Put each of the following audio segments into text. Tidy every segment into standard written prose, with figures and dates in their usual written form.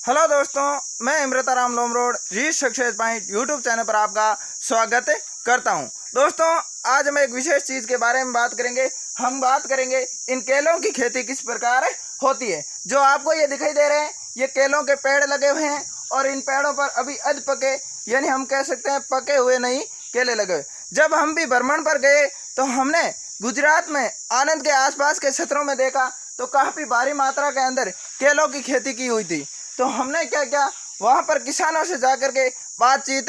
Hello दोस्तों, मैं Imrita Ram Lomrod reach success point YouTube channel पर आपका स्वागत करता हूं। दोस्तों, आज हम एक विशेष चीज़ के बारे में बात करेंगे। हम बात करेंगे इन केलों की खेती किस प्रकार होती है। जो आपको ये दिखाई दे रहे हैं, ये केलों के पेड़ लगे हुए हैं और इन पेड़ों पर अभी अध पके यानी हम कह सकते हैं पके हुए नहीं केले लगे हुए। जब हम भी भ्रमण पर गए तो हमने गुजरात में आनंद के आसपास के क्षेत्रों में देखा तो काफ़ी भारी मात्रा के अंदर केलों की खेती की हुई थी। तो हमने क्या किया, वहाँ पर किसानों से जाकर के बातचीत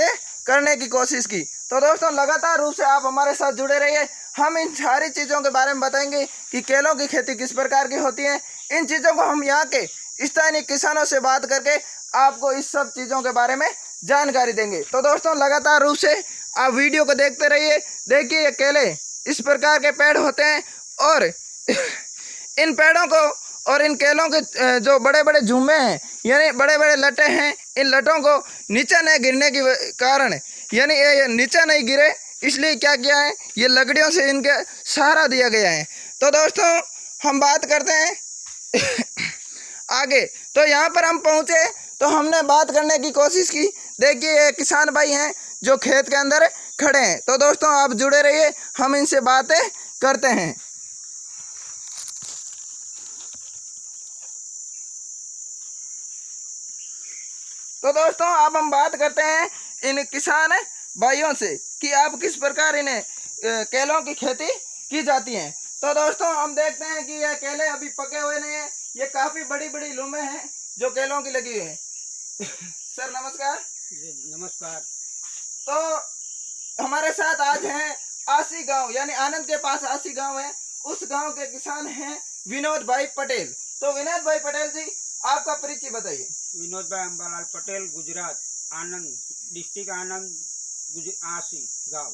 करने की कोशिश की। तो दोस्तों, लगातार रूप से आप हमारे साथ जुड़े रहिए। हम इन सारी चीज़ों के बारे में बताएंगे कि केलों की खेती किस प्रकार की होती है। इन चीज़ों को हम यहाँ के स्थानीय किसानों से बात करके आपको इस सब चीज़ों के बारे में जानकारी देंगे। तो दोस्तों, लगातार रूप से आप वीडियो को देखते रहिए। देखिए, ये केले इस प्रकार के पेड़ होते हैं और इन पेड़ों को और इन केलों के जो बड़े बड़े झूमे हैं यानी बड़े बड़े लटे हैं, इन लटों को नीचे नहीं गिरने के कारण यानी ये नीचे नहीं गिरे, इसलिए क्या किया है, ये लकड़ियों से इनके सहारा दिया गया है। तो दोस्तों, हम बात करते हैं आगे। तो यहाँ पर हम पहुँचे तो हमने बात करने की कोशिश की। देखिए, ये किसान भाई हैं जो खेत के अंदर खड़े हैं। तो दोस्तों, आप जुड़े रहिए, हम इनसे बातें करते हैं। तो दोस्तों, अब हम बात करते हैं इन किसान भाइयों से कि आप किस प्रकार इन्हें केलों की खेती की जाती है। तो दोस्तों, हम देखते हैं कि ये केले अभी पके हुए नहीं हैं। ये काफ़ी बड़ी बड़ी लूमें हैं जो केलों की लगी हुई हैं। सर नमस्कार। जी नमस्कार। तो हमारे साथ आज हैं आसी गांव यानी आनंद के पास आसी गांव है, उस गांव के किसान हैं विनोद भाई पटेल। तो विनोद भाई पटेल जी, आपका परिचय बताइए। विनोद भाई अंबालाल पटेल, गुजरात, आनंद डिस्ट्रिक्ट आनंद, आसी गांव।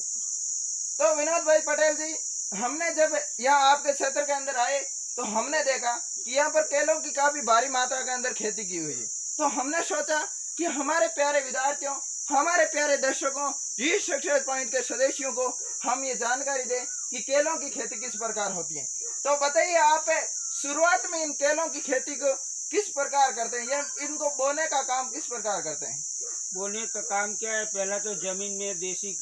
तो विनोद भाई पटेल जी, हमने जब यहाँ आपके क्षेत्र के अंदर आए तो हमने देखा कि यहाँ पर केलों की काफी भारी मात्रा के अंदर खेती की हुई है। तो हमने सोचा कि हमारे प्यारे विद्यार्थियों, हमारे प्यारे दर्शकों, रीच सक्सेस पॉइंट के सदस्यों को हम ये जानकारी दें कि केलों की खेती किस प्रकार होती है। तो बताइए, आप शुरुआत में इन केलों की खेती को किस प्रकार करते हैं, या इनको बोने का काम किस प्रकार करते हैं? बोने का काम क्या है, पहला तो जमीन में देसी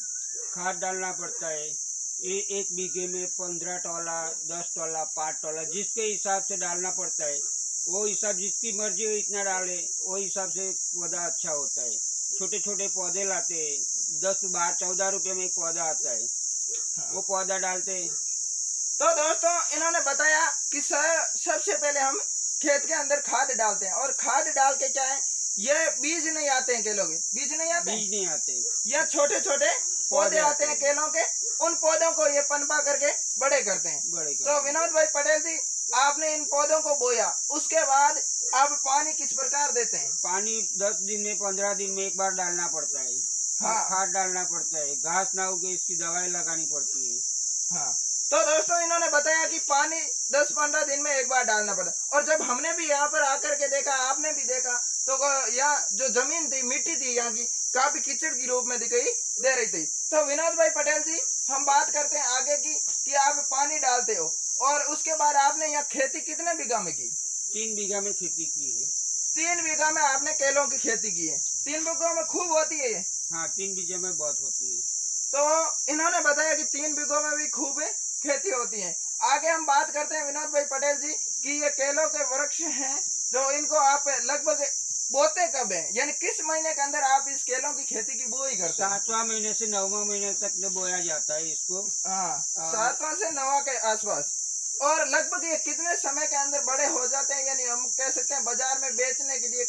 खाद डालना पड़ता है। ये 1 बीघे में 15 टोला, 10 टोला, 5 टोला जिसके हिसाब से डालना पड़ता है। वो हिसाब जिसकी मर्जी हो इतना डाले, वो हिसाब से पौधा अच्छा होता है। छोटे छोटे पौधे लाते हैं, 10, 12, 14 रुपये में एक पौधा आता है। वो पौधा डालते हैं। तो दोस्तों, इन्होंने बताया कि सबसे पहले हम खेत के अंदर खाद डालते हैं और खाद डाल के क्या है, ये बीज नहीं आते हैं केलों के, बीज नहीं आते, बीज नहीं आते, ये छोटे छोटे पौधे आते हैं केलों के। उन पौधों को ये पनपा करके बड़े करते हैं। तो विनोद भाई पटेल जी, आपने इन पौधों को बोया, उसके बाद आप पानी किस प्रकार देते हैं? पानी 10 दिन में 15 दिन में एक बार डालना पड़ता है। हाँ, खाद डालना पड़ता है। घास ना उगे इसकी दवाई लगानी पड़ती है। हाँ। तो दोस्तों, इन्होंने बताया कि पानी 10-15 दिन में एक बार डालना पड़ता। और जब हमने भी यहाँ पर आकर के देखा, आपने भी देखा, तो यहाँ जो जमीन थी, मिट्टी थी यहाँ की, काफी कीचड़ की रूप में दिखाई दे रही थी। तो विनोद भाई पटेल जी, हम बात करते हैं आगे की कि आप पानी डालते हो और उसके बाद आपने यहाँ खेती कितने बीघा में की? 3 बीघा में खेती की है। 3 बीघा में आपने केलों की खेती की है। 3 बीघों में खूब होती है ये? हाँ, 3 बीघे में बहुत होती है। तो इन्होंने बताया कि 3 बीघों में भी खूब खेती होती है। आगे हम बात करते हैं विनोद भाई पटेल जी कि ये केलों के वृक्ष हैं, जो इनको आप लगभग बोते कब है, यानी किस महीने के अंदर आप इस केलों की खेती की बुआई करते हैं? 7वां महीने से 9वां महीने तक बोया जाता है इसको। हाँ, 7वां से 9वां के आसपास। और लगभग ये कितने समय के अंदर बड़े हो जाते हैं, यानी हम कह सकते हैं बाजार में बेचने के लिए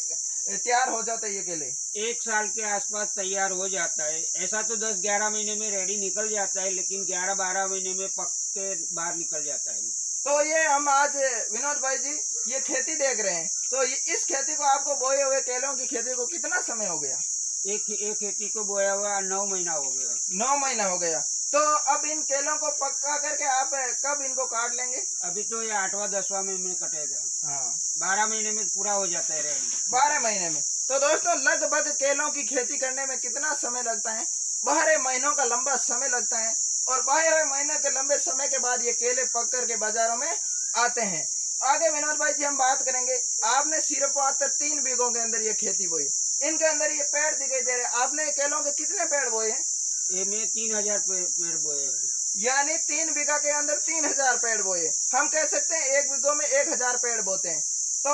तैयार हो जाते हैं ये केले? 1 साल के आसपास तैयार हो जाता है। ऐसा तो 10-11 महीने में रेडी निकल जाता है, लेकिन 11-12 महीने में पक के बाहर निकल जाता है। तो ये हम आज विनोद भाई जी ये खेती देख रहे हैं, तो इस खेती को आपको बोए हुए केलों की खेती को कितना समय हो गया? एक खेती को बोया हुआ 9 महीना हो गया। 9 महीना हो गया। तो अब इन केलों को पक्का करके आप कब इनको काट लेंगे? अभी तो ये 8वां-10वां महीने में कटेगा। हाँ, 12 महीने में पूरा हो जाता है रेडी। 12 महीने में। तो दोस्तों, लगभग केलों की खेती करने में कितना समय लगता है? 12 महीनों का लंबा समय लगता है और 12 महीने के लंबे समय के बाद ये केले पक कर के बाजारों में आते हैं। आगे विनोद भाई जी हम बात करेंगे, आपने सिर्फ मात्र 3 बीघों के अंदर ये खेती बोई, इनके अंदर ये पेड़ दिखाई दे रहे, आपने केलों के कितने पेड़ बोए हैं? ये में 3000 पेड़ बोए हैं। यानी 3 बीघा के अंदर 3000 पेड़ बोए। हम कह सकते हैं 1 बीघों में 1000 पेड़ बोते हैं, तो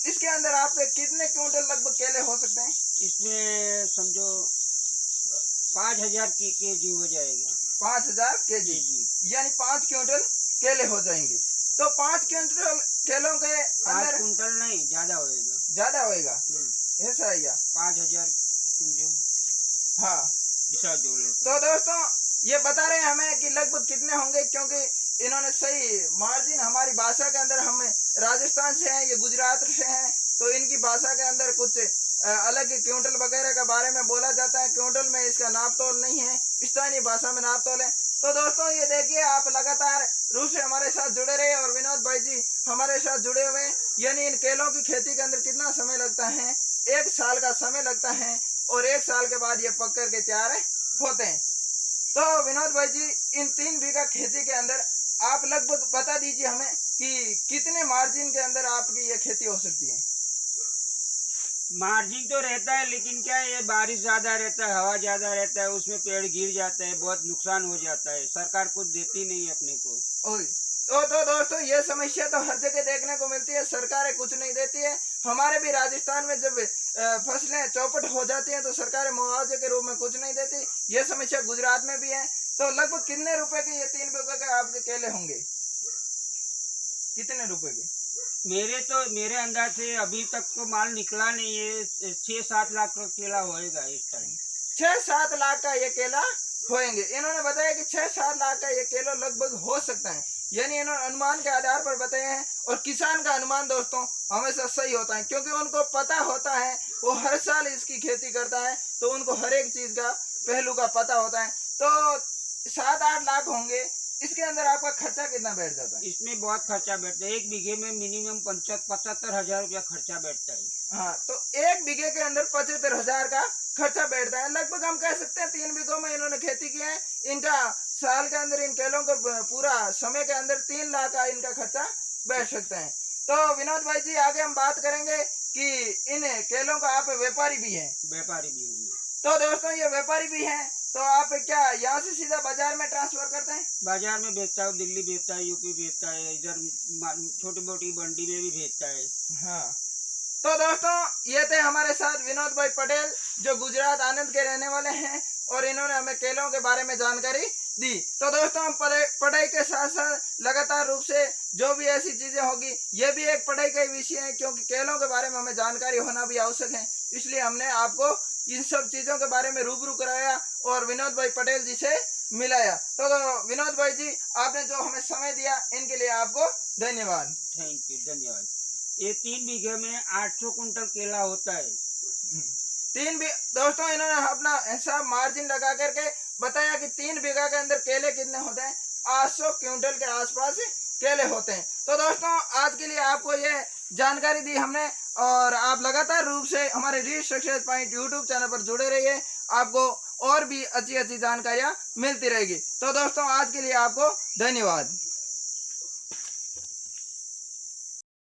इसके अंदर आपके कितने क्विंटल लगभग केले हो सकते हैं? इसमें समझो 5000 केजी हो जाएगा। 5000 केजी, जी। यानी 5 क्विंटल केले हो जाएंगे। तो 5 क्विंटल केलों के 5 अंदर कुंटल नहीं, ज्यादा होएगा। ज्यादा होएगा, ऐसा है क्या? 5000 समझो, हाँ, ऐसा जोड़ लेते। तो दोस्तों ये बता रहे हैं हमें कि लगभग कितने होंगे, क्योंकि इन्होंने सही मार्जिन हमारी भाषा के अंदर, हम राजस्थान से हैं, ये गुजरात से हैं, तो इनकी भाषा के अंदर कुछ अलग क्विंटल वगैरह के बारे में बोला जाता है। क्विंटल में इसका नाप तोल नहीं है, स्थानीय भाषा में नाप तोल है। तो दोस्तों ये देखिए, आप लगातार रूप से हमारे साथ जुड़े रहे और विनोद भाई जी हमारे साथ जुड़े हुए हैं। यानी इन केलों की खेती के अंदर कितना समय लगता है? 1 साल का समय लगता है, और 1 साल के बाद ये पक करके तैयार होते हैं। तो विनोद भाई जी, इन 3 बीघा खेती के अंदर आप लगभग बता दीजिए हमें कि कितने मार्जिन के अंदर आपकी ये खेती हो सकती है? मार्जिन तो रहता है, लेकिन क्या है, ये बारिश ज्यादा रहता है, हवा ज्यादा रहता है, उसमें पेड़ गिर जाते हैं, बहुत नुकसान हो जाता है। सरकार कुछ देती नहीं है अपने को। ओए, तो दोस्तों ये समस्या तो हर जगह देखने को मिलती है, सरकारें कुछ नहीं देती है। हमारे भी राजस्थान में जब फसलें चौपट हो जाती हैं तो सरकारें मुआवजे के रूप में कुछ नहीं देती। ये समस्या गुजरात में भी है। तो लगभग कितने रुपए के ये 3 बीघा के आपके केले होंगे? कितने रुपए के? मेरे अंदाज से अभी तक तो माल निकला नहीं है। 6-7 लाख का केला होएगा इस टाइम। 6-7 लाख का ये केला होएंगे। इन्होंने बताया कि 6-7 लाख का ये केला लगभग हो सकता है, यानी इन्होंने अनुमान के आधार पर बताया है। और किसान का अनुमान दोस्तों हमेशा सही होता है, क्योंकि उनको पता होता है, वो हर साल इसकी खेती करता है, तो उनको हर एक चीज का पहलू का पता होता है। तो 7-8 लाख होंगे। इसके अंदर आपका खर्चा कितना बैठ जाता है? इसमें बहुत खर्चा बैठता है। 1 बीघे में मिनिमम 75,000 रुपया खर्चा बैठता है। हाँ, तो 1 बीघे के अंदर 75,000 का खर्चा बैठता है। लगभग हम कह सकते हैं 3 बीघों में इन्होंने खेती की है। इनका साल के अंदर इन केलों को पूरा समय के अंदर 3 लाख का इनका खर्चा बैठ सकता है। तो विनोद भाई जी आगे हम बात करेंगे कि इन केलों का आप व्यापारी भी हैं। व्यापारी भी होंगे। तो दोस्तों ये व्यापारी भी हैं, तो आप क्या यहाँ से सीधा बाजार में ट्रांसफर करते हैं? बाजार में बेचता है, दिल्ली बेचता है, यूपी बेचता है, इधर छोटी मोटी मंडी में भी बेचता है। हाँ, तो दोस्तों ये थे हमारे साथ विनोद भाई पटेल, जो गुजरात आनंद के रहने वाले हैं, और इन्होंने हमें केलों के बारे में जानकारी दी। तो दोस्तों हम पढ़ाई के साथ साथ लगातार रूप से जो भी ऐसी चीजें होगी, ये भी एक पढ़ाई का विषय है, क्योंकि केलों के बारे में हमें जानकारी होना भी आवश्यक है। इसलिए हमने आपको इन सब चीजों के बारे में रूबरू कराया और विनोद भाई पटेल जी से मिलाया। तो विनोद भाई जी, आपने जो हमें समय दिया, इनके लिए आपको धन्यवाद। थैंक यू, धन्यवाद। ये 3 बीघे में 800 कुंटल केला होता है। दोस्तों इन्होंने अपना ऐसा मार्जिन लगा करके बताया कि 3 बीघा के अंदर केले कितने होते हैं? 800 क्विंटल के आसपास केले होते हैं। तो दोस्तों आज के लिए आपको ये जानकारी दी हमने, और आप लगातार रूप से हमारे reach success point YouTube channel पर जुड़े रहिए, आपको और भी अच्छी अच्छी जानकारियां मिलती रहेगी। तो दोस्तों आज के लिए आपको धन्यवाद।